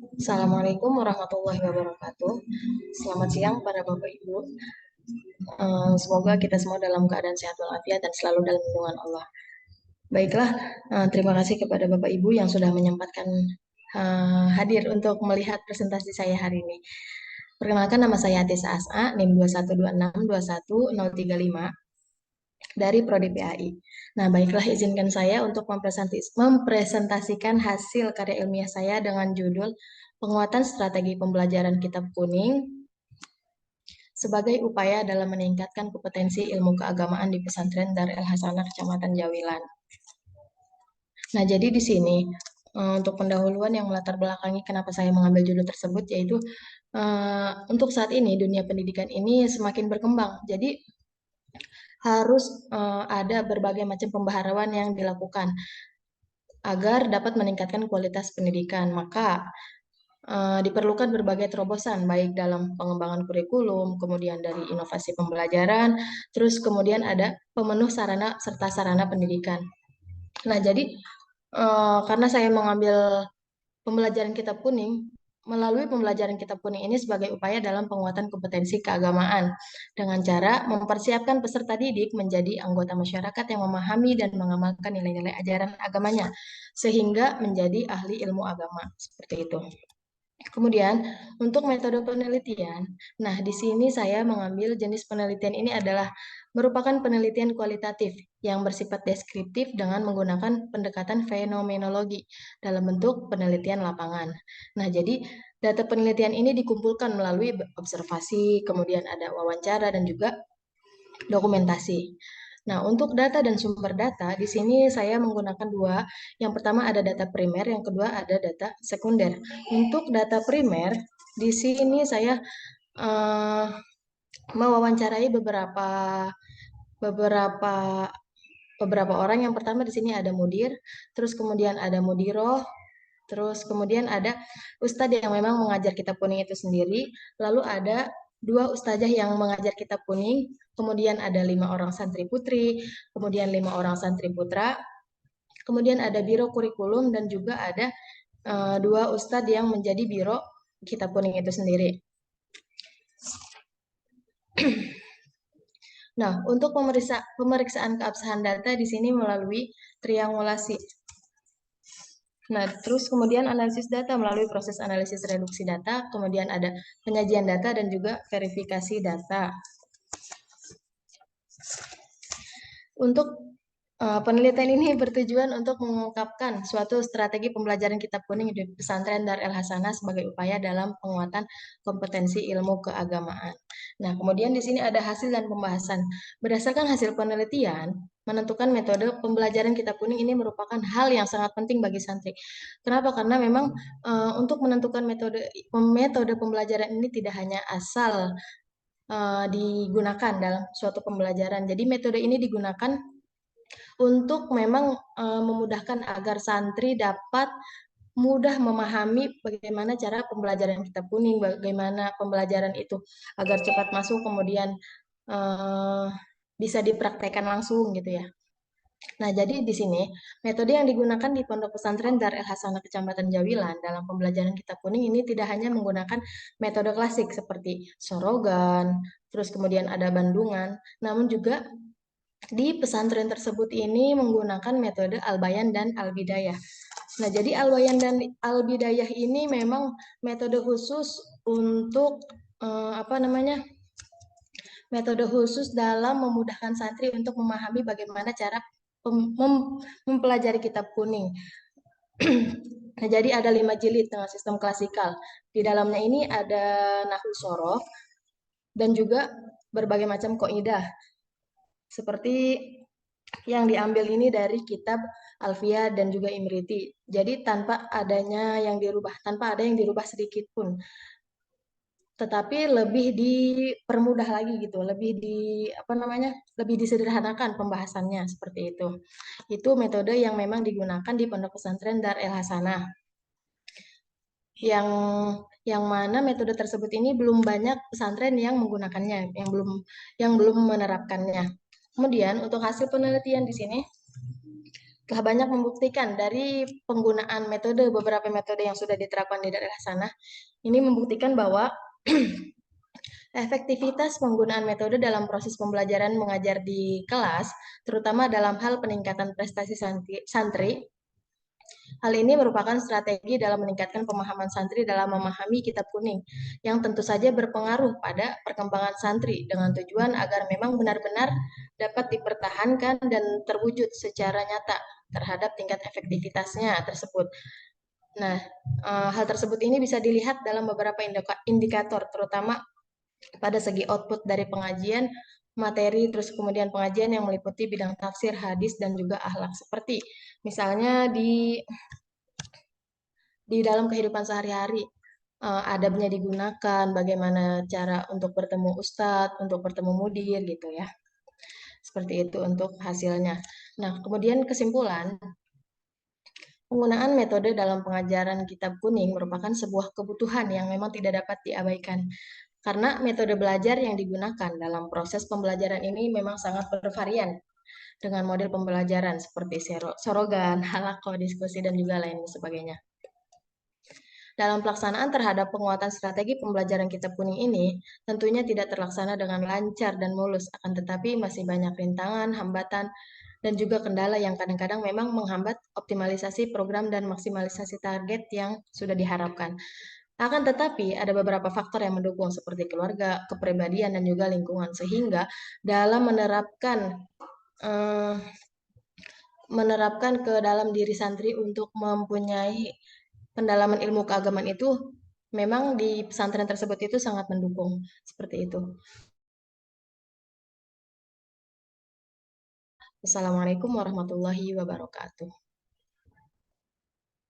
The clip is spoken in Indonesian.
Assalamualaikum warahmatullahi wabarakatuh. Selamat siang para Bapak Ibu. Semoga kita semua dalam keadaan sehat walafiat dan selalu dalam lindungan Allah. Baiklah, terima kasih kepada Bapak Ibu yang sudah menyempatkan hadir untuk melihat presentasi saya hari ini. Perkenalkan, nama saya Atisa As'a, NIM 212621035 dari Prodi PAI. Nah, baiklah, izinkan saya untuk mempresentasikan hasil karya ilmiah saya dengan judul Penguatan Strategi Pembelajaran Kitab Kuning sebagai upaya dalam meningkatkan kompetensi ilmu keagamaan di pesantren Dar El Hasanah, Kecamatan Jawilan. Nah, jadi di sini untuk pendahuluan yang melatar belakangi kenapa saya mengambil judul tersebut, yaitu untuk saat ini dunia pendidikan ini semakin berkembang. Jadi harus ada berbagai macam pembaharuan yang dilakukan agar dapat meningkatkan kualitas pendidikan. Maka diperlukan berbagai terobosan, baik dalam pengembangan kurikulum, kemudian dari inovasi pembelajaran, terus kemudian ada pemenuh sarana serta sarana pendidikan. Nah, jadi karena saya mengambil pembelajaran kitab kuning, melalui pembelajaran kitab kuning ini sebagai upaya dalam penguatan kompetensi keagamaan dengan cara mempersiapkan peserta didik menjadi anggota masyarakat yang memahami dan mengamalkan nilai-nilai ajaran agamanya sehingga menjadi ahli ilmu agama seperti itu. Kemudian, untuk metode penelitian, nah di sini saya mengambil jenis penelitian ini adalah merupakan penelitian kualitatif yang bersifat deskriptif dengan menggunakan pendekatan fenomenologi dalam bentuk penelitian lapangan. Nah, jadi data penelitian ini dikumpulkan melalui observasi, kemudian ada wawancara dan juga dokumentasi. Nah, untuk data dan sumber data, di sini saya menggunakan dua. Yang pertama ada data primer, yang kedua ada data sekunder. Untuk data primer, di sini saya eh, mewawancarai beberapa beberapa orang. Yang pertama di sini ada mudir, terus kemudian ada mudiroh, terus kemudian ada ustadz yang memang mengajar kitab kuning itu sendiri, lalu ada dua ustazah yang mengajar kitab kuning, kemudian ada 5 orang santri putri, kemudian 5 orang santri putra, kemudian ada biro kurikulum dan juga ada dua ustadz yang menjadi biro kitab kuning itu sendiri. Nah, untuk pemeriksaan keabsahan data di sini melalui triangulasi. Nah, terus kemudian analisis data melalui proses analisis reduksi data, kemudian ada penyajian data dan juga verifikasi data. Untuk penelitian ini bertujuan untuk mengungkapkan suatu strategi pembelajaran kitab kuning di pesantren Dar El Hasanah sebagai upaya dalam penguatan kompetensi ilmu keagamaan. Nah, kemudian di sini ada hasil dan pembahasan. Berdasarkan hasil penelitian, menentukan metode pembelajaran kitab kuning ini merupakan hal yang sangat penting bagi santri. Kenapa? Karena memang untuk menentukan metode pembelajaran ini tidak hanya asal digunakan dalam suatu pembelajaran. Jadi metode ini digunakan untuk memang memudahkan agar santri dapat mudah memahami bagaimana cara pembelajaran kitab kuning, bagaimana pembelajaran itu agar cepat masuk, kemudian eh, bisa dipraktekkan langsung gitu ya. Nah, jadi di sini metode yang digunakan di Pondok Pesantren Dar El Hasanah Kecamatan Jawilan dalam pembelajaran kitab kuning ini tidak hanya menggunakan metode klasik seperti sorogan, terus kemudian ada bandungan, namun juga di pesantren tersebut ini menggunakan metode Al-Bayan dan Al-Bidayah. Nah, jadi Al-Bayan dan Al-Bidayah ini memang metode khusus untuk apa namanya? Metode khusus dalam memudahkan santri untuk memahami bagaimana cara mempelajari kitab kuning. Nah, jadi ada 5 jilid dengan sistem klasikal. Di dalamnya ini ada nahwu sorof dan juga berbagai macam kaidah. Seperti yang diambil ini dari kitab Alfiyah dan juga Imriti. Jadi tanpa ada yang dirubah sedikit pun. Tetapi lebih dipermudah lagi gitu, lebih disederhanakan pembahasannya seperti itu. Itu metode yang memang digunakan di Pondok Pesantren Dar El Hasanah. Yang mana metode tersebut ini belum banyak pesantren yang menggunakannya, yang belum menerapkannya. Kemudian untuk hasil penelitian di sini telah banyak membuktikan dari penggunaan beberapa metode yang sudah diterapkan di daerah sana, ini membuktikan bahwa efektivitas penggunaan metode dalam proses pembelajaran mengajar di kelas, terutama dalam hal peningkatan prestasi santri. Hal ini merupakan strategi dalam meningkatkan pemahaman santri dalam memahami kitab kuning, yang tentu saja berpengaruh pada perkembangan santri dengan tujuan agar memang benar-benar dapat dipertahankan dan terwujud secara nyata terhadap tingkat efektivitasnya tersebut. Nah, hal tersebut ini bisa dilihat dalam beberapa indikator, terutama pada segi output dari pengajian, materi, terus kemudian pengajian yang meliputi bidang tafsir, hadis, dan juga akhlak. Seperti misalnya di dalam kehidupan sehari-hari, adabnya digunakan, bagaimana cara untuk bertemu ustadz, untuk bertemu mudir gitu ya. Seperti itu untuk hasilnya. Nah, kemudian kesimpulan, penggunaan metode dalam pengajaran kitab kuning merupakan sebuah kebutuhan yang memang tidak dapat diabaikan. Karena metode belajar yang digunakan dalam proses pembelajaran ini memang sangat bervarian dengan model pembelajaran seperti sorogan, halako, diskusi, dan juga lain sebagainya. Dalam pelaksanaan terhadap penguatan strategi pembelajaran kitab kuning ini, tentunya tidak terlaksana dengan lancar dan mulus, akan tetapi masih banyak rintangan, hambatan, dan juga kendala yang kadang-kadang memang menghambat optimalisasi program dan maksimalisasi target yang sudah diharapkan. Akan tetapi, ada beberapa faktor yang mendukung seperti keluarga, kepribadian, dan juga lingkungan, sehingga dalam eh, menerapkan ke dalam diri santri untuk mempunyai pendalaman ilmu keagamaan itu memang di pesantren tersebut itu sangat mendukung seperti itu. Assalamualaikum warahmatullahi wabarakatuh.